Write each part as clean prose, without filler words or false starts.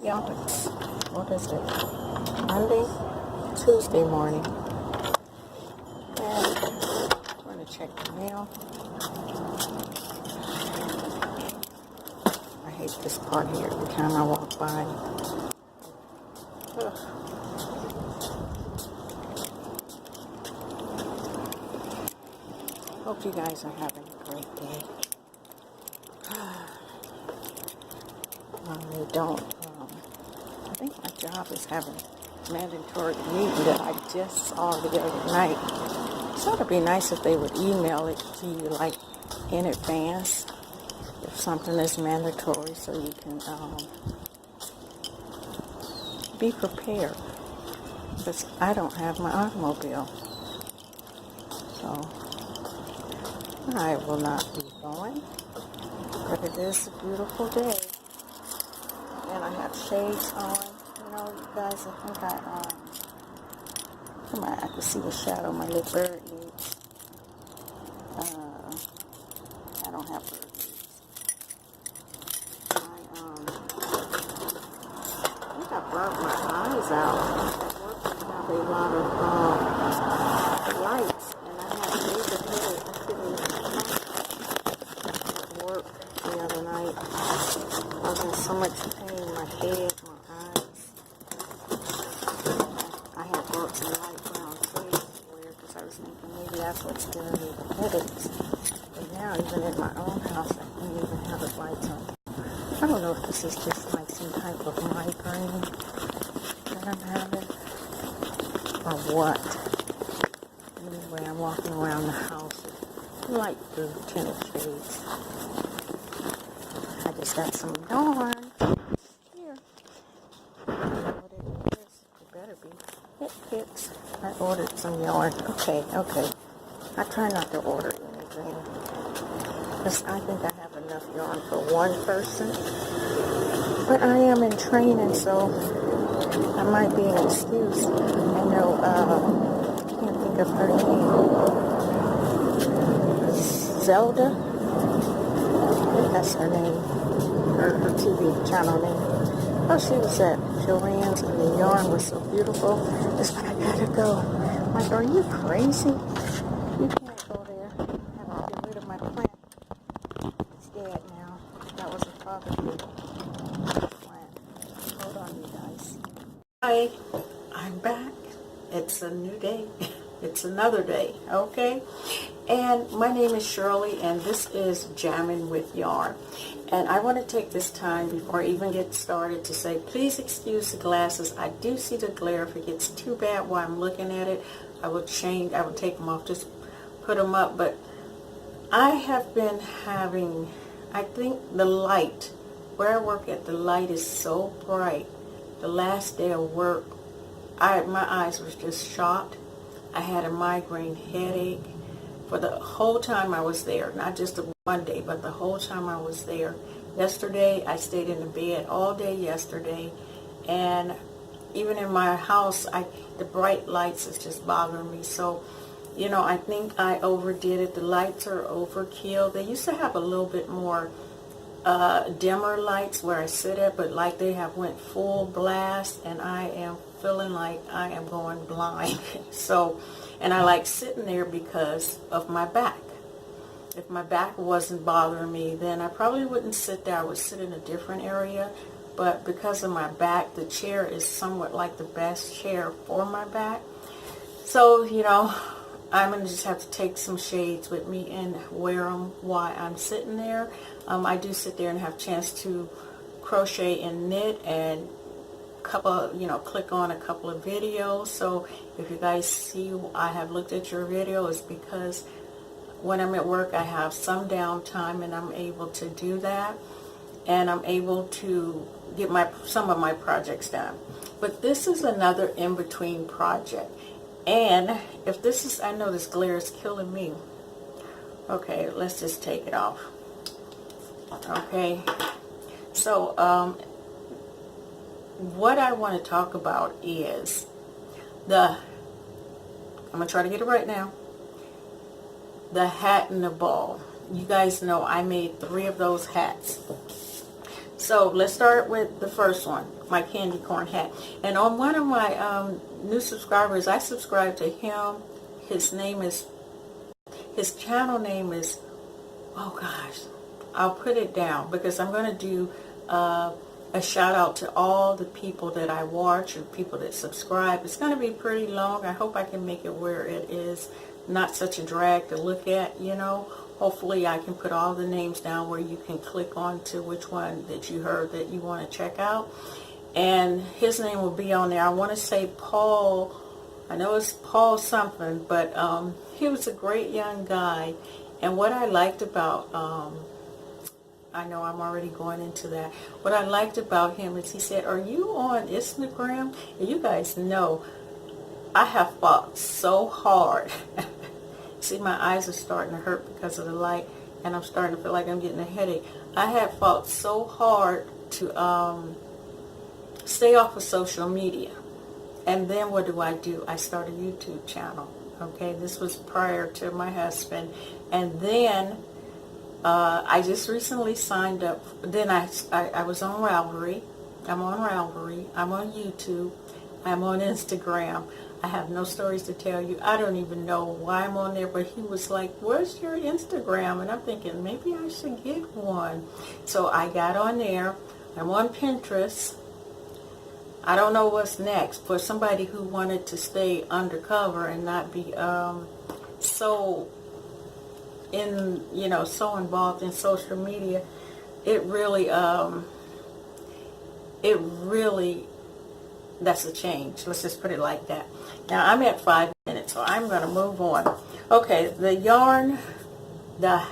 Yeah, what is it? Monday, Tuesday morning. And I'm going to check the mail. I hate this part here every time I walk by. Ugh. Hope you guys are having a great day. I don't, I think my job is having a mandatory meeting that I just saw the other night. So it'd be nice if they would email it to you like in advance if something is mandatory so you can be prepared. Because I don't have my automobile. So I will not be going. But it is a beautiful day. And I have shades on. You know, you guys, I think come on, I can see the shadow my little bird needs. I don't have bird needs. I think I burnt my eyes out. At work I have a lot of lights, and I had laser headache. I couldn't at work the other night. I was in so much pain, my head, my eyes. I had brought some light brown shades to wear because I was thinking maybe that's what's giving me the headaches. But now, even in my own house, I can't even have the lights on. I don't know if this is just like some type of migraine that I'm having or what. Anyway, I'm walking around the house with light blue tinted shades. I just got some yarn here. I don't know what it is. It better be. It fits. I ordered some yarn. Okay. I try not to order anything. Because I think I have enough yarn for one person. But I am in training, so I might be an excuse. I know, I can't think of her name. Zelda? That's her name. Her TV channel name. Oh, she was at Joann's and the yarn was so beautiful. That's but I gotta go. I'm like, are you crazy? You can't go there. I have to get rid of my plant. It's dead now. That was a fatherly plant. Hold on, you guys. Hi, I'm back. It's a new day. It's another day, okay? And my name is Shirley, and this is Jamming with Yarn. And I want to take this time before I even get started to say, please excuse the glasses. I do see the glare. If it gets too bad while I'm looking at it, I will take them off, just put them up. But I have been having, I think the light, where I work at, the light is so bright. The last day of work, my eyes was just shot. I had a migraine headache for the whole time I was there, not just the one day, but the whole time I was there. Yesterday, I stayed in the bed all day yesterday, and even in my house, the bright lights is just bothering me. So, you know, I think I overdid it. The lights are overkill. They used to have a little bit more dimmer lights where I sit at, but like they have went full blast, and I am feeling like I am going blind. So, and I like sitting there because of my back. If my back wasn't bothering me, then I probably wouldn't sit there. I would sit in a different area. But because of my back, the chair is somewhat like the best chair for my back. So, you know, I'm going to just have to take some shades with me and wear them while I'm sitting there. I do sit there and have a chance to crochet and knit and click on a couple of videos. So if you guys see I have looked at your video, it's because when I'm at work I have some downtime and I'm able to do that, and I'm able to get some of my projects done. But this is another in-between project, and if this is, I know this glare is killing me. Okay, let's just take it off. Okay, so what I want to talk about is I'm going to try to get it right now, the hat and the ball. You guys know I made 3 of those hats. So let's start with the first one, my candy corn hat. And on one of my new subscribers, I subscribe to him. His channel name is, oh gosh, I'll put it down because I'm going to do a shout out to all the people that I watch and people that subscribe. It's going to be pretty long. I hope I can make it where it is not such a drag to look at, you know. Hopefully I can put all the names down where you can click on to which one that you heard that you want to check out. And his name will be on there. I want to say Paul, I know it's Paul something, but he was a great young guy. And what I liked about, I know I'm already going into that. What I liked about him is he said, are you on Instagram? And you guys know I have fought so hard. See, my eyes are starting to hurt because of the light, and I'm starting to feel like I'm getting a headache. I have fought so hard to stay off of social media. And then what do? I start a YouTube channel. Okay, this was prior to my husband. And then I just recently signed up. Then I was on Ravelry. I'm on Ravelry. I'm on YouTube. I'm on Instagram. I have no stories to tell you. I don't even know why I'm on there, but he was like, where's your Instagram? And I'm thinking, maybe I should get one. So I got on there. I'm on Pinterest. I don't know what's next. For somebody who wanted to stay undercover and not be so involved in social media, it really that's a change. Let's just put it like that. Now I'm at 5 minutes, so I'm going to move on. Okay, the yarn, the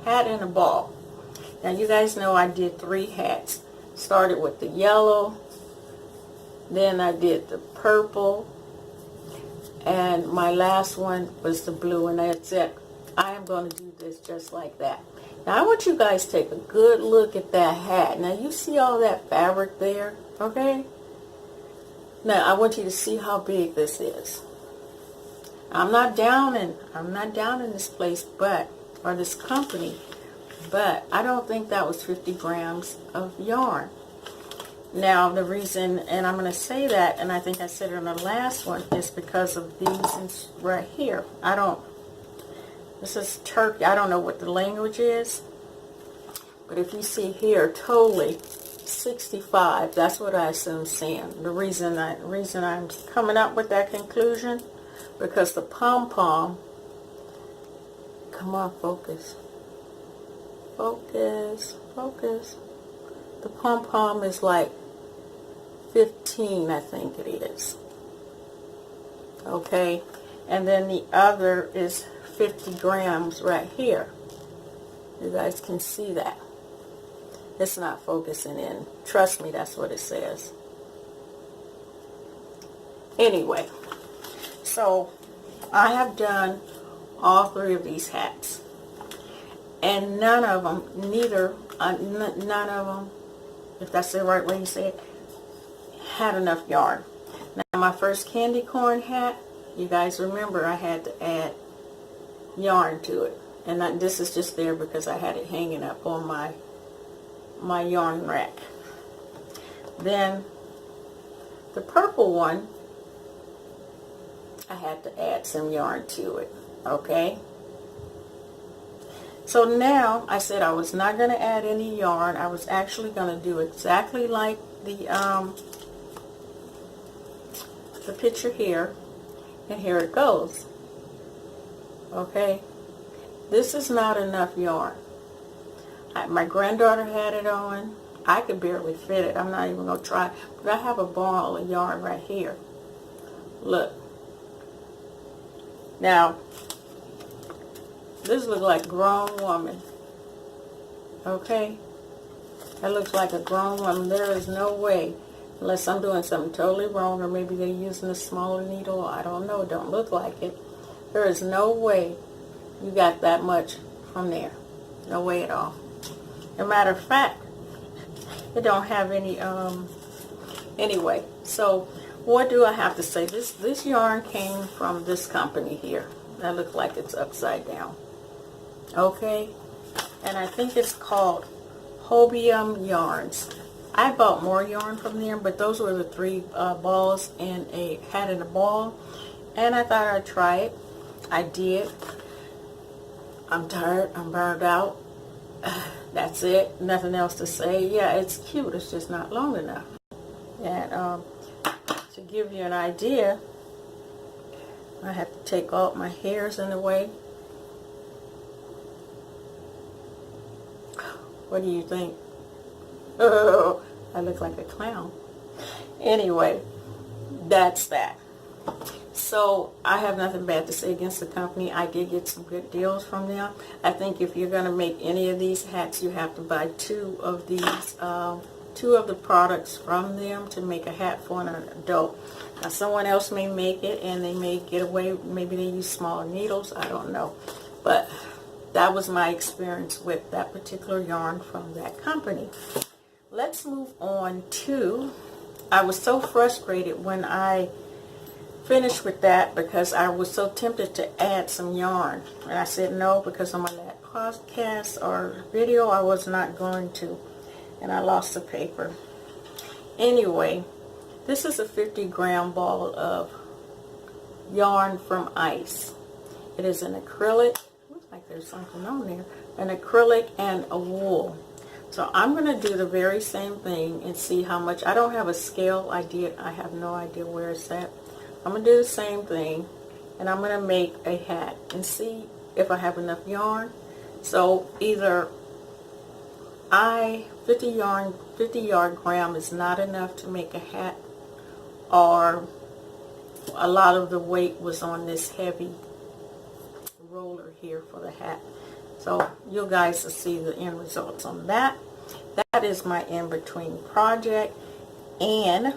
hat and the ball. Now you guys know I did 3 hats. Started with the yellow, then I did the purple, and my last one was the blue, and that's it. I am going to do this just like that. Now I want you guys to take a good look at that hat. Now you see all that fabric there, okay? Now I want you to see how big this is. I'm not down in this place, or this company, but I don't think that was 50 grams of yarn. Now the reason, and I'm going to say that, and I think I said it on the last one, is because of these right here. This is Turkey. I don't know what the language is, but if you see here, totally 65. That's what I assume saying. The reason I'm coming up with that conclusion, because the pom-pom, come on, focus. Focus, focus. The pom-pom is like 15, I think it is. Okay, and then the other is 50 grams right here. You guys can see that. It's not focusing in. Trust me, that's what it says. Anyway, so I have done all 3 of these hats. And none of them, none of them, if that's the right way you say it, had enough yarn. Now my first candy corn hat, you guys remember I had to add yarn to it. And this is just there because I had it hanging up on my yarn rack. Then the purple one, I had to add some yarn to it. Okay, so now I said I was not going to add any yarn. I was actually going to do exactly like the picture here, and here it goes. Okay, this is not enough yarn. My granddaughter had it on. I could barely fit it. I'm not even going to try. But I have a ball of yarn right here. Look. Now, this looks like a grown woman. Okay? That looks like a grown woman. There is no way, unless I'm doing something totally wrong, or maybe they're using a smaller needle. I don't know. It don't look like it. There is no way you got that much from there. No way at all. As a matter of fact, it don't have any, anyway. So, what do I have to say? This yarn came from this company here. That looks like it's upside down. Okay? And I think it's called Hobium yarns. I bought more yarn from them, but those were the 3 balls in a ball, and I thought I'd try it. I did. I'm tired. I'm burned out. That's it. Nothing else to say. Yeah, it's cute. It's just not long enough. And to give you an idea, I have to take all my hairs in the way. What do you think? Oh, I look like a clown. Anyway, that's that. So I have nothing bad to say against the company. I did get some good deals from them. I think if you're going to make any of these hats, you have to buy 2 of these, 2 of the products from them to make a hat for an adult. Now someone else may make it and they may get away, maybe they use smaller needles, I don't know. But that was my experience with that particular yarn from that company. Let's move on to, I was so frustrated when I finished with that because I was so tempted to add some yarn. And I said no, because on my last podcast or video, I was not going to. And I lost the paper. Anyway, this is a 50-gram ball of yarn from Ice. It is an acrylic. Looks like there's something on there. An acrylic and a wool. So I'm going to do the very same thing and see how much. I don't have a scale. I have no idea where it's at. I'm going to do the same thing, and I'm going to make a hat and see if I have enough yarn. So either 50 yard gram is not enough to make a hat, or a lot of the weight was on this heavy roller here for the hat. So you guys will see the end results on that. That is my in-between project, and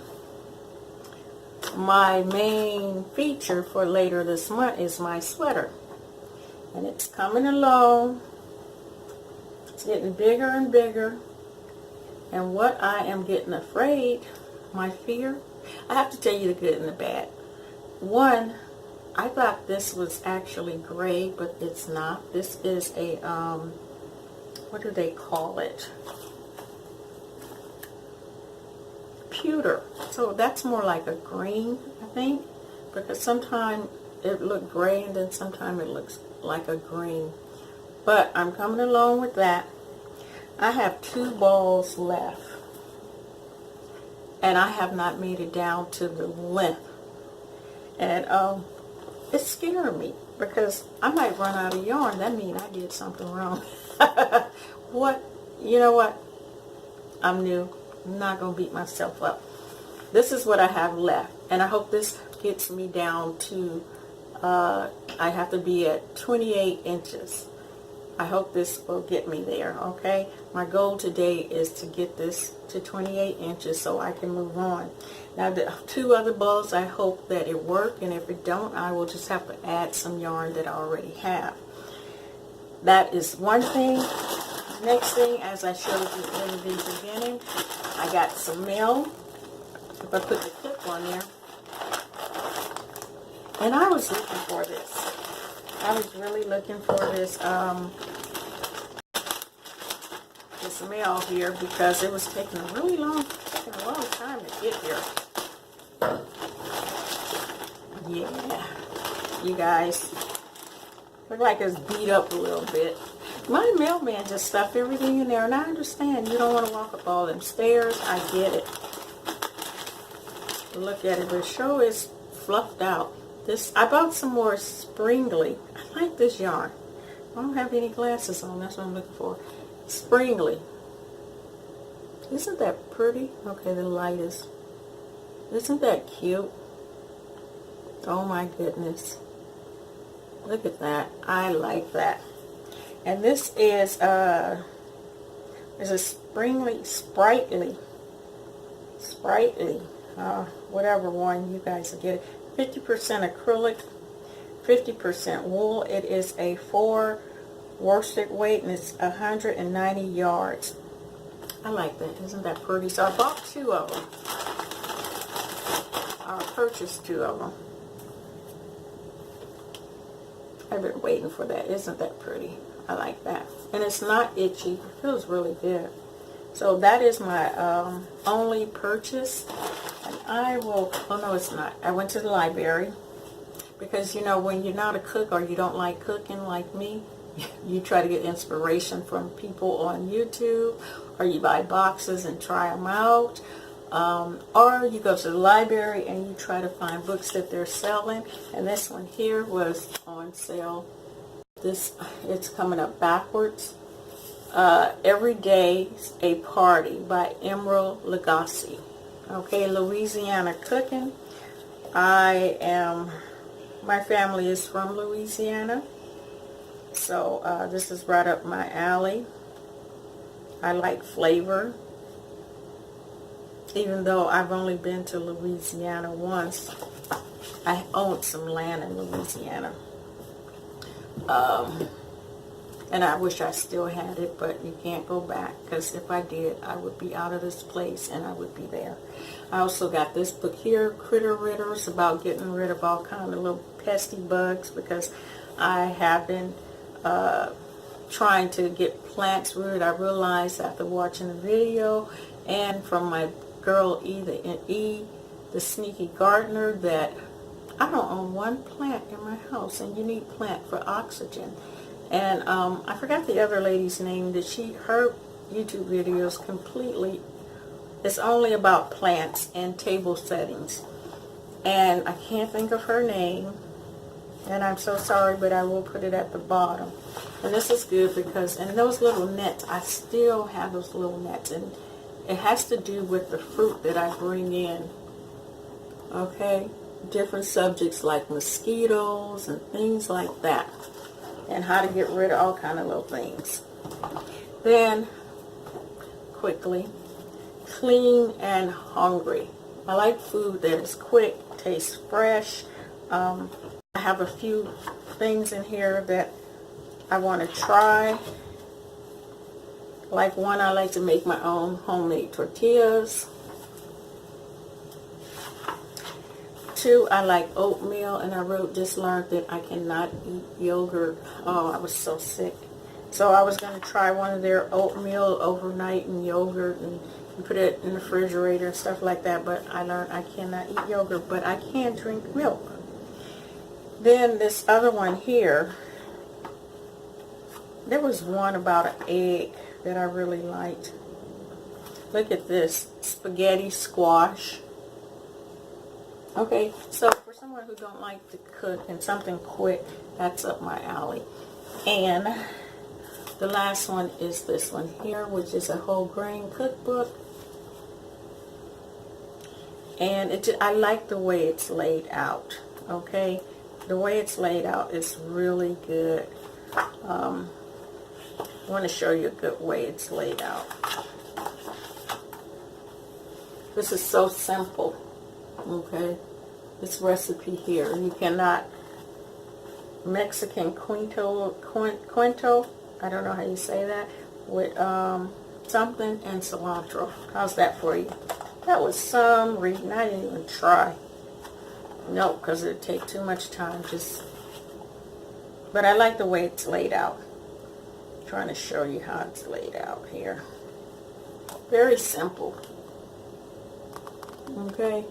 my main feature for later this month is my sweater, and it's coming along. It's getting bigger and bigger, and what I am getting afraid, my fear, I have to tell you the good and the bad. One, I thought this was actually gray, but it's not. This is a what do they call it? Pewter. So that's more like a green, I think, because sometimes it looked gray and then sometimes it looks like a green. But I'm coming along with that. I have 2 balls left, and I have not made it down to the length, and it's scaring me because I might run out of yarn. That means I did something wrong. What? You know what? I'm new. I'm not going to beat myself up. This is what I have left, and I hope this gets me down to, I have to be at 28 inches. I hope this will get me there, okay? My goal today is to get this to 28 inches so I can move on. Now, the 2 other balls, I hope that it works, and if it don't, I will just have to add some yarn that I already have. That is one thing. Next thing, as I showed you in the beginning, I got some mail. If I put the clip on there. And I was looking for this. I was really looking for this this mail here because it was taking a long time to get here. Yeah, you guys, look like it's beat up a little bit. My mailman just stuffed everything in there, and I understand you don't want to walk up all them stairs. I get it. Look at it. The show is fluffed out. I bought some more Sprightly. I like this yarn. I don't have any glasses on. That's what I'm looking for. Sprightly. Isn't that pretty? Okay, the light is. Isn't that cute? Oh my goodness. Look at that. I like that. And this is there's a Sprightly, whatever one you guys will get it. 50% acrylic, 50% wool. It is a 4 worsted weight, and it's 190 yards. I like that. Isn't that pretty? So I bought 2 of them. I purchased 2 of them. I've been waiting for that. Isn't that pretty? I like that. And it's not itchy. It feels really good. So that is my only purchase. And I will, oh no it's not. I went to the library because, you know, when you're not a cook or you don't like cooking like me, you try to get inspiration from people on YouTube, or you buy boxes and try them out. Or you go to the library and you try to find books that they're selling. And this one here was on sale. It's coming up backwards. Every Day's a Party by Emerald Lagasse. Okay, Louisiana cooking. My family is from Louisiana, so this is right up my alley. I like flavor. Even though I've only been to Louisiana once, I owned some land in Louisiana. And I wish I still had it, but you can't go back, because if I did, I would be out of this place and I would be there. I also got this book here, Critter Ridders, about getting rid of all kind of little pesky bugs, because I have been trying to get plants rooted. I realized after watching the video and from my girl E, the Sneaky Gardener, that I don't own one plant in my house, and you need plant for oxygen. And I forgot the other lady's name. Her YouTube videos completely, it's only about plants and table settings, and I can't think of her name, and I'm so sorry, but I will put it at the bottom. And this is good because, and those little nets, I still have those little nets, and it has to do with the fruit that I bring in. Okay, different subjects like mosquitoes and things like that, and how to get rid of all kind of little things. Then quickly, Clean and Hungry. I like food that is quick, tastes fresh. I have a few things in here that I want to try. Like one, I like to make my own homemade tortillas. 2, I like oatmeal, and I just learned that I cannot eat yogurt. Oh, I was so sick. So I was going to try one of their oatmeal overnight and yogurt and put it in the refrigerator and stuff like that, but I learned I cannot eat yogurt, but I can drink milk. Then this other one here, there was one about an egg that I really liked. Look at this, spaghetti squash. Okay, so for someone who don't like to cook and something quick, that's up my alley. And the last one is this one here, which is a whole grain cookbook. And I like the way it's laid out. Okay, the way it's laid out is really good. I want to show you a good way it's laid out. This is so simple. Okay, this recipe here, you cannot, Mexican quinto, I don't know how you say that, with something and cilantro. How's that for you? That was some reason I didn't even try. No, because it would take too much time. But I like the way it's laid out. I'm trying to show you how it's laid out here. Very simple. Okay.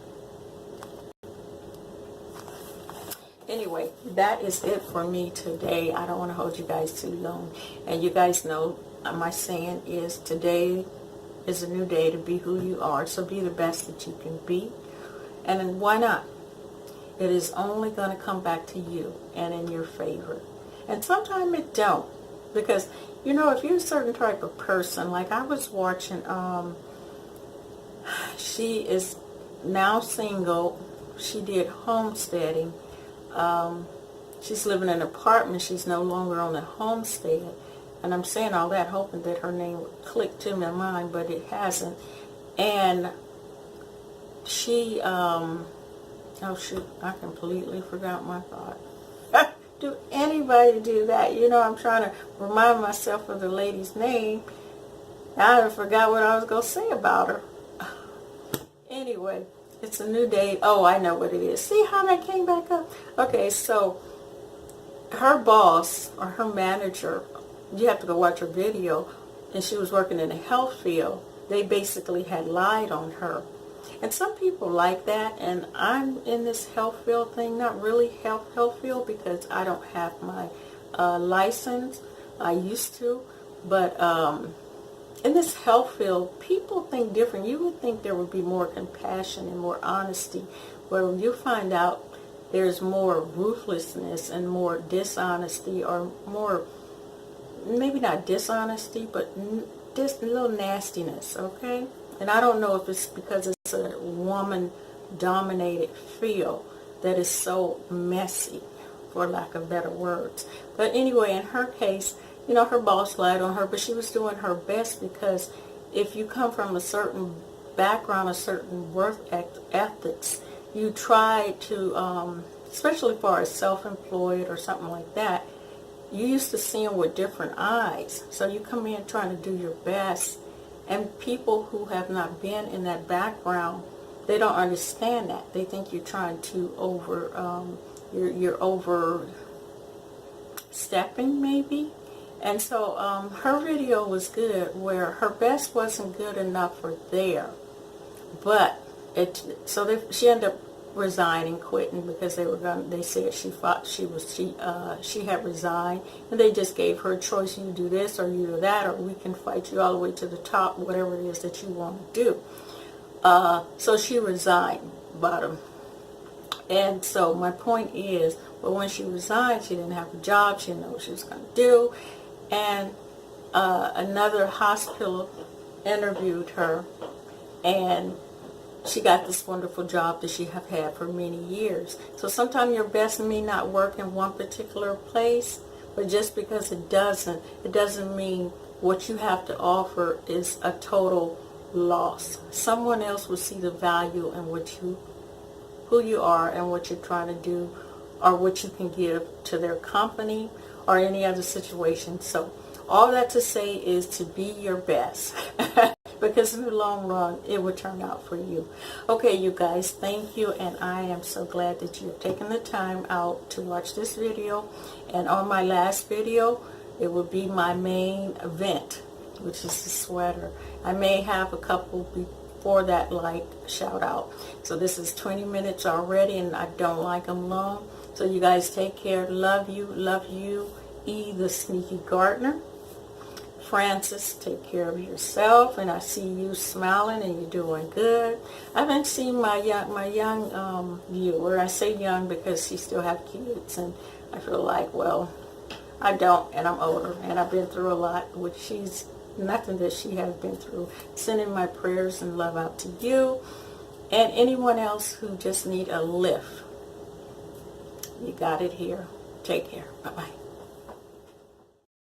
Anyway, that is it for me today. I don't want to hold you guys too long. And you guys know my saying is, today is a new day to be who you are. So be the best that you can be. And then why not? It is only going to come back to you and in your favor. And sometimes it don't. Because, you know, if you're a certain type of person, like I was watching, she is now single. She did homesteading. She's living in an apartment. She's no longer on a homestead. And I'm saying all that hoping that her name would click to my mind, but it hasn't. And she, oh shoot, I completely forgot my thought. Do anybody do that? You know, I'm trying to remind myself of the lady's name. I forgot what I was going to say about her. Anyway, it's a new day. Oh, I know what it is. See how that came back up? Okay, so her boss or her manager, you have to go watch her video, and she was working in the health field, they basically had lied on her. And some people like that, and I'm in this health field thing, not really health field because I don't have my license. I used to, but in this health field, people think different. You would think there would be more compassion and more honesty, where you find out there's more ruthlessness and more dishonesty, or more, maybe not dishonesty, but just a little nastiness, okay? And I don't know if it's because it's a woman-dominated field that is so messy, for lack of better words. But anyway, in her case, you know, her boss lied on her, but she was doing her best, because if you come from a certain background, a certain work ethics, you try to, especially for as self-employed or something like that, you used to see them with different eyes. So you come in trying to do your best, and people who have not been in that background, they don't understand that. They think you're trying to you're overstepping maybe. And so her video was good, where her best wasn't good enough for there, but she ended up resigning, quitting, because they said she had resigned, and they just gave her a choice: you do this or you do that, or we can fight you all the way to the top, whatever it is that you want to do. So she resigned, bottom. And so my point is, but when she resigned, she didn't have a job, she didn't know what she was going to do. And another hospital interviewed her, and she got this wonderful job that she have had for many years. So sometimes your best may not work in one particular place, but just because it doesn't mean what you have to offer is a total loss. Someone else will see the value in who you are and what you're trying to do, or what you can give to their company or any other situation. So all that to say is to be your best, because in the long run it will turn out for you. Okay, you guys, thank you, and I am so glad that you have taken the time out to watch this video. And on my last video, it will be my main event, which is the sweater. I may have a couple before that, like shout out. So this is 20 minutes already, and I don't like them long. So you guys take care. Love you. E, the Sneaky Gardener. Francis, take care of yourself, and I see you smiling and you're doing good. I haven't seen my young viewer. I say young because she still have kids, and I feel like, well, I don't, and I'm older, and I've been through a lot, which she's nothing that she has been through. Sending my prayers and love out to you, and anyone else who just need a lift. You got it here. Take care. Bye-bye.